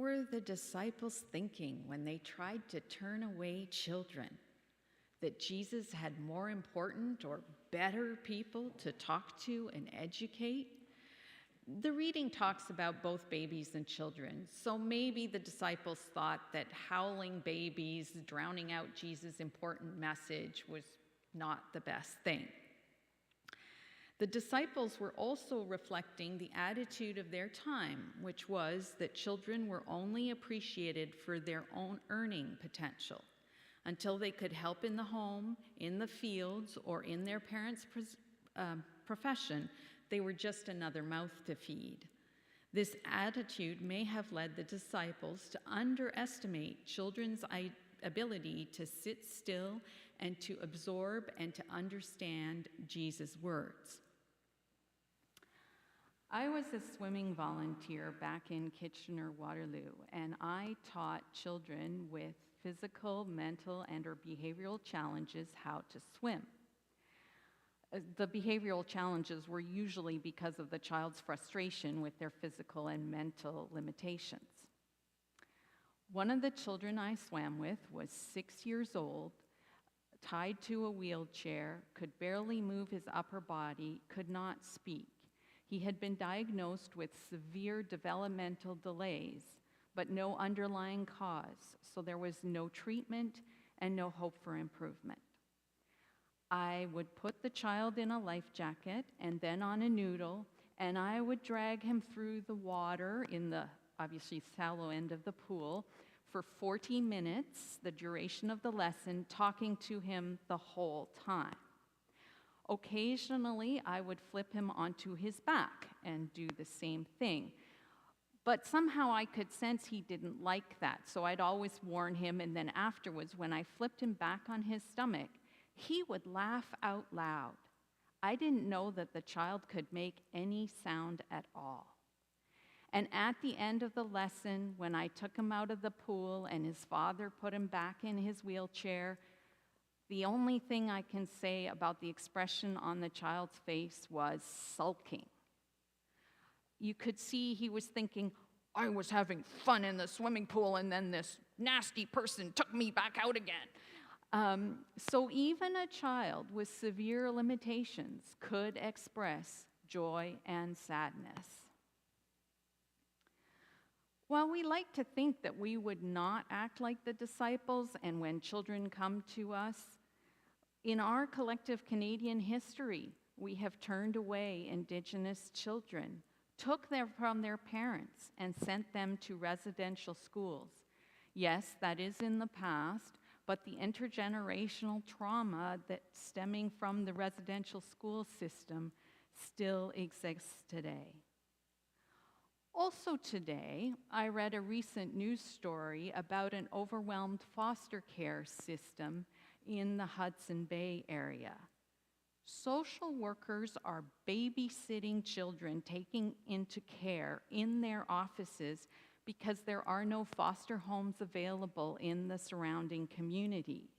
were the disciples thinking when they tried to turn away children? That Jesus had more important or better people to talk to and educate? The reading talks about both babies and children, so maybe the disciples thought that howling babies drowning out Jesus' important message was not the best thing. The disciples were also reflecting the attitude of their time, which was that children were only appreciated for their own earning potential. Until they could help in the home, in the fields, or in their parents' profession, they were just another mouth to feed. This attitude may have led the disciples to underestimate children's ability to sit still and to absorb and to understand Jesus' words. I was a swimming volunteer back in Kitchener-Waterloo, and I taught children with physical, mental, and/or behavioral challenges how to swim. The behavioral challenges were usually because of the child's frustration with their physical and mental limitations. One of the children I swam with was 6 years old, tied to a wheelchair, could barely move his upper body, could not speak. He had been diagnosed with severe developmental delays, but no underlying cause, so there was no treatment and no hope for improvement. I would put the child in a life jacket and then on a noodle, and I would drag him through the water in the obviously shallow end of the pool for 40 minutes, the duration of the lesson, talking to him the whole time. Occasionally, I would flip him onto his back and do the same thing. But somehow I could sense he didn't like that, so I'd always warn him, and then afterwards, when I flipped him back on his stomach, he would laugh out loud. I didn't know that the child could make any sound at all. And at the end of the lesson, when I took him out of the pool and his father put him back in his wheelchair, the only thing I can say about the expression on the child's face was sulking. You could see he was thinking, I was having fun in the swimming pool and then this nasty person took me back out again. So even a child with severe limitations could express joy and sadness. While we like to think that we would not act like the disciples and when children come to us, in our collective Canadian history, we have turned away Indigenous children, took them from their parents, and sent them to residential schools. Yes, that is in the past, but the intergenerational trauma that's stemming from the residential school system still exists today. Also today, I read a recent news story about an overwhelmed foster care system in the Hudson Bay area. Social workers are babysitting children taken into care in their offices because there are no foster homes available in the surrounding communities.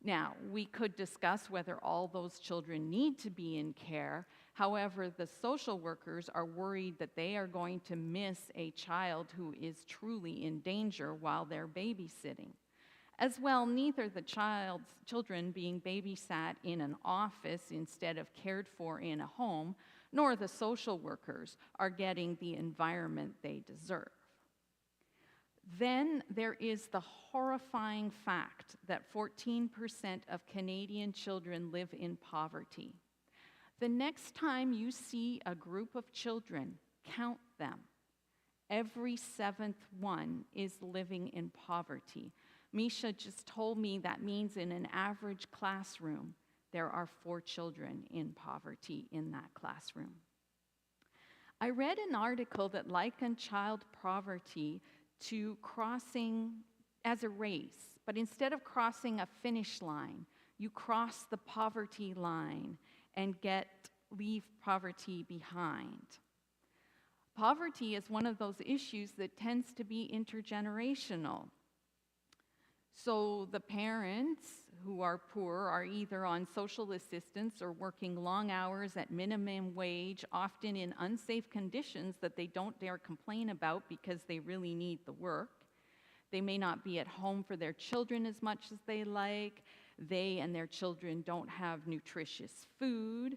Now, we could discuss whether all those children need to be in care. However, the social workers are worried that they are going to miss a child who is truly in danger while they're babysitting. As well, neither the children being babysat in an office instead of cared for in a home, nor the social workers are getting the environment they deserve. Then there is the horrifying fact that 14% of Canadian children live in poverty. The next time you see a group of children, count them. Every seventh one is living in poverty. Misha just told me that means in an average classroom, there are 4 children in poverty in that classroom. I read an article that likened child poverty to crossing as a race, but instead of crossing a finish line, you cross the poverty line and leave poverty behind. Poverty is one of those issues that tends to be intergenerational. So the parents who are poor are either on social assistance or working long hours at minimum wage, often in unsafe conditions that they don't dare complain about because they really need the work. They may not be at home for their children as much as they like. They and their children don't have nutritious food,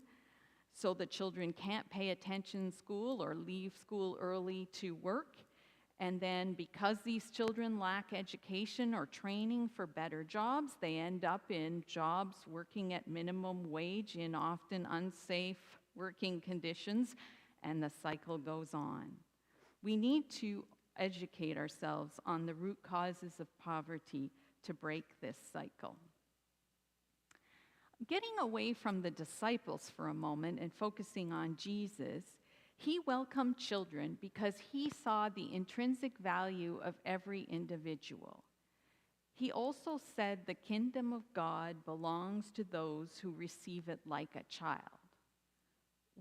so the children can't pay attention in school or leave school early to work. And then because these children lack education or training for better jobs, they end up in jobs working at minimum wage in often unsafe working conditions, and the cycle goes on. We need to educate ourselves on the root causes of poverty to break this cycle. Getting away from the disciples for a moment and focusing on Jesus, he welcomed children because he saw the intrinsic value of every individual. He also said the kingdom of God belongs to those who receive it like a child.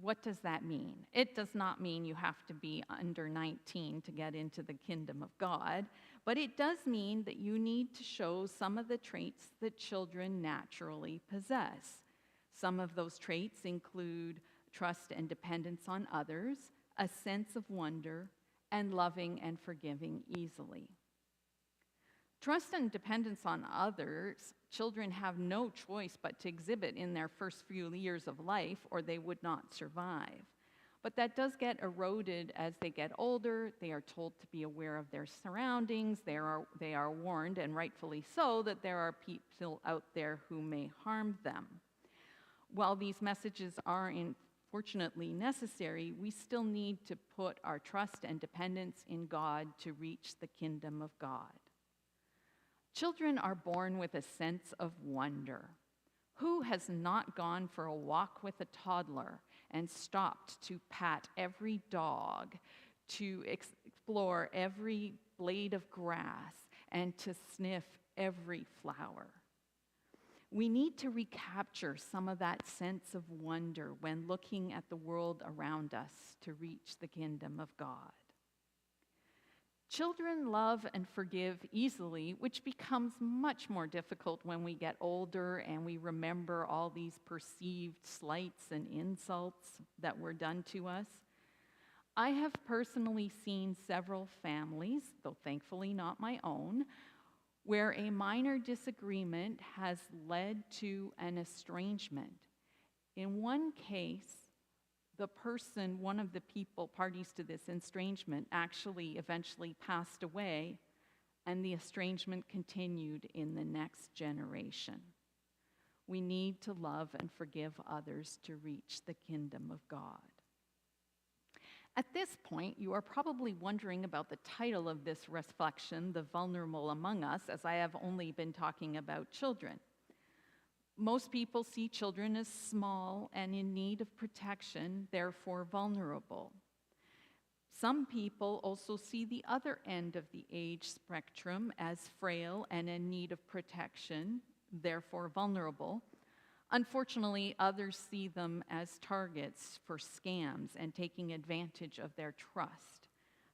What does that mean? It does not mean you have to be under 19 to get into the kingdom of God, but it does mean that you need to show some of the traits that children naturally possess. Some of those traits include trust and dependence on others, a sense of wonder, and loving and forgiving easily. Trust and dependence on others, children have no choice but to exhibit in their first few years of life, or they would not survive. But that does get eroded as they get older. They are told to be aware of their surroundings. They are warned, and rightfully so, that there are people out there who may harm them. While these messages are unfortunately necessary, we still need to put our trust and dependence in God to reach the kingdom of God. Children are born with a sense of wonder. Who has not gone for a walk with a toddler and stopped to pat every dog, to explore every blade of grass, and to sniff every flower? We need to recapture some of that sense of wonder when looking at the world around us to reach the kingdom of God. Children love and forgive easily, which becomes much more difficult when we get older and we remember all these perceived slights and insults that were done to us. I have personally seen several families, though thankfully not my own, where a minor disagreement has led to an estrangement. In one case, the person, one of the people, parties to this estrangement, actually eventually passed away, and the estrangement continued in the next generation. We need to love and forgive others to reach the kingdom of God. At this point, you are probably wondering about the title of this reflection, The Vulnerable Among Us, as I have only been talking about children. Most people see children as small and in need of protection, therefore vulnerable. Some people also see the other end of the age spectrum as frail and in need of protection, therefore vulnerable. Unfortunately, others see them as targets for scams and taking advantage of their trust.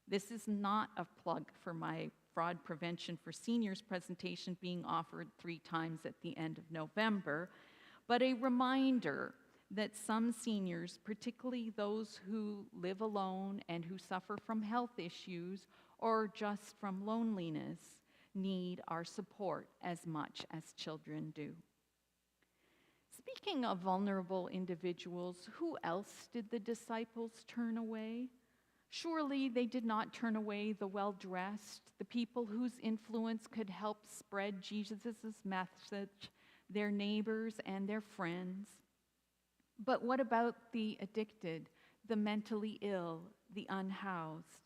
This is not a plug for my Fraud Prevention for Seniors presentation being offered 3 times at the end of November, but a reminder that some seniors, particularly those who live alone and who suffer from health issues or just from loneliness, need our support as much as children do. Speaking of vulnerable individuals, who else did the disciples turn away? Surely they did not turn away the well-dressed, the people whose influence could help spread Jesus' message, their neighbors and their friends. But what about the addicted, the mentally ill, the unhoused?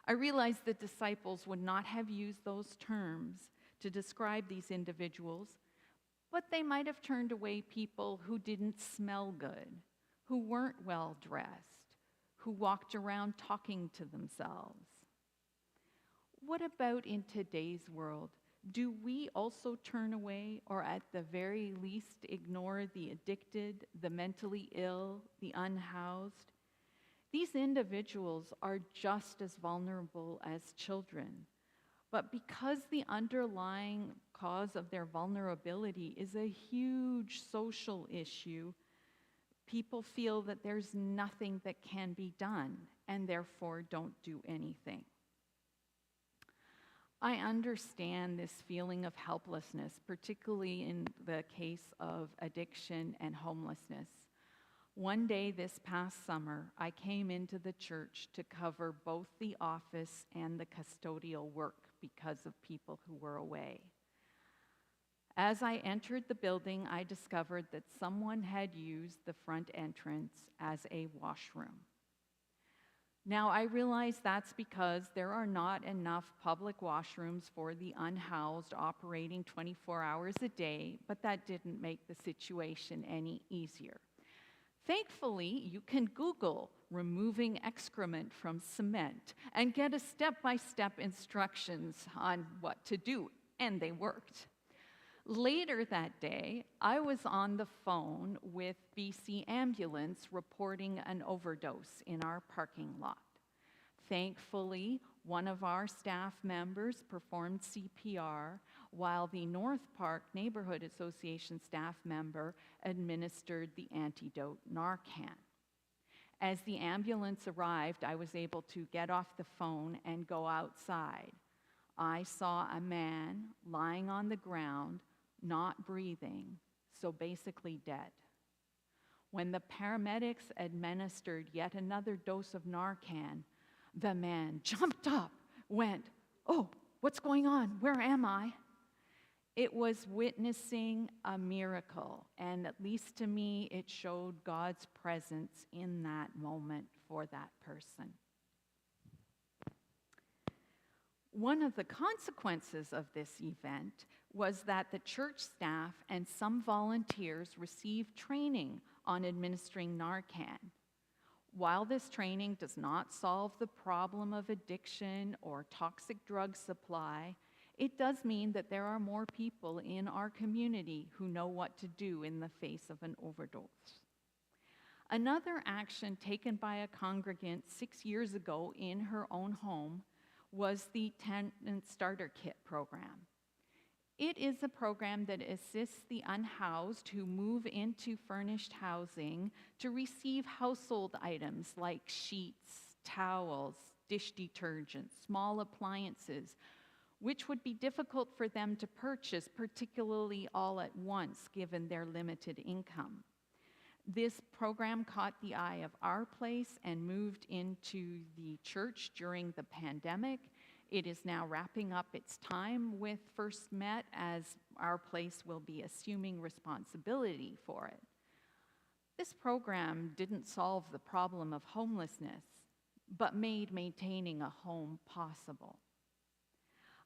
I realize the disciples would not have used those terms to describe these individuals, but they might have turned away people who didn't smell good, who weren't well-dressed, who walked around talking to themselves. What about in today's world? Do we also turn away, or at the very least ignore the addicted, the mentally ill, the unhoused? These individuals are just as vulnerable as children, But because the underlying cause of their vulnerability is a huge social issue, people feel that there's nothing that can be done and therefore don't do anything. I understand this feeling of helplessness, particularly in the case of addiction and homelessness. One day this past summer, I came into the church to cover both the office and the custodial work because of people who were away. As I entered the building, I discovered that someone had used the front entrance as a washroom. Now, I realize that's because there are not enough public washrooms for the unhoused operating 24 hours a day, but that didn't make the situation any easier. Thankfully, you can Google removing excrement from cement and get a step-by-step instructions on what to do, and they worked. Later that day, I was on the phone with BC Ambulance reporting an overdose in our parking lot. Thankfully, one of our staff members performed CPR while the North Park Neighbourhood Association staff member administered the antidote Narcan. As the ambulance arrived, I was able to get off the phone and go outside. I saw a man lying on the ground, not breathing, so basically dead. When the paramedics administered yet another dose of Narcan, the man jumped up, went, "Oh, what's going on? Where am I?" It was witnessing a miracle, and at least to me, it showed God's presence in that moment for that person. One of the consequences of this event was that the church staff and some volunteers received training on administering Narcan. While this training does not solve the problem of addiction or toxic drug supply, it does mean that there are more people in our community who know what to do in the face of an overdose. Another action taken by a congregant 6 years ago in her own home was the Tenant Starter Kit program. It is a program that assists the unhoused who move into furnished housing to receive household items like sheets, towels, dish detergent, small appliances, which would be difficult for them to purchase, particularly all at once, given their limited income. This program caught the eye of Our Place and moved into the church during the pandemic. It is now wrapping up its time with First Met, as Our Place will be assuming responsibility for it. This program didn't solve the problem of homelessness, but made maintaining a home possible.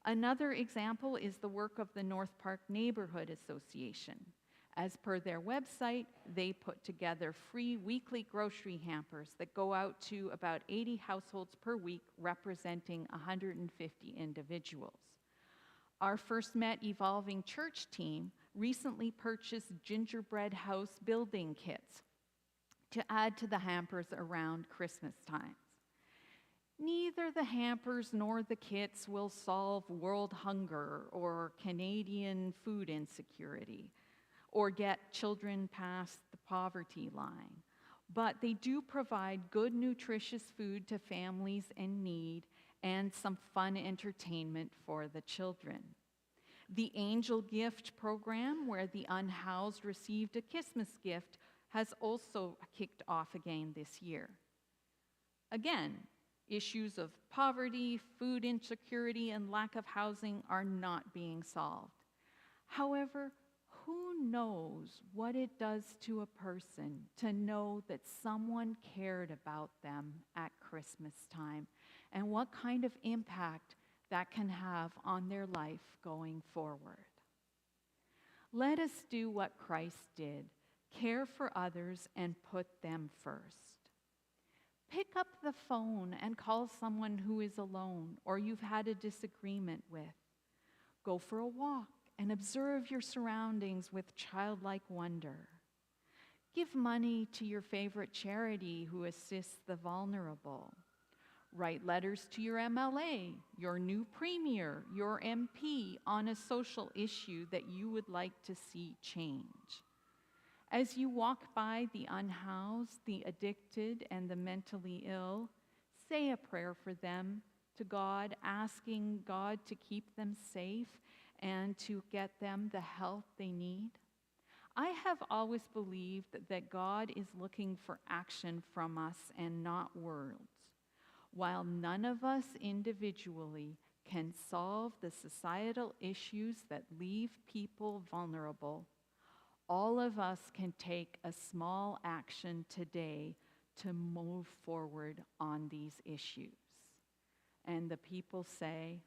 Another example is the work of the North Park Neighbourhood Association. As per their website, they put together free weekly grocery hampers that go out to about 80 households per week, representing 150 individuals. Our First Met Evolving Church team recently purchased gingerbread house building kits to add to the hampers around Christmas times. Neither the hampers nor the kits will solve world hunger or Canadian food insecurity, or get children past the poverty line. But they do provide good, nutritious food to families in need and some fun entertainment for the children. The Angel Gift program, where the unhoused received a Christmas gift, has also kicked off again this year. Again, issues of poverty, food insecurity, and lack of housing are not being solved. However, who knows what it does to a person to know that someone cared about them at Christmas time, and what kind of impact that can have on their life going forward. Let us do what Christ did, care for others and put them first. Pick up the phone and call someone who is alone or you've had a disagreement with. Go for a walk and observe your surroundings with childlike wonder. Give money to your favorite charity who assists the vulnerable. Write letters to your MLA, your new premier, your MP on a social issue that you would like to see change. As you walk by the unhoused, the addicted, and the mentally ill, say a prayer for them to God, asking God to keep them safe and to get them the help they need. I have always believed that God is looking for action from us and not words. While none of us individually can solve the societal issues that leave people vulnerable, all of us can take a small action today to move forward on these issues. And the people say,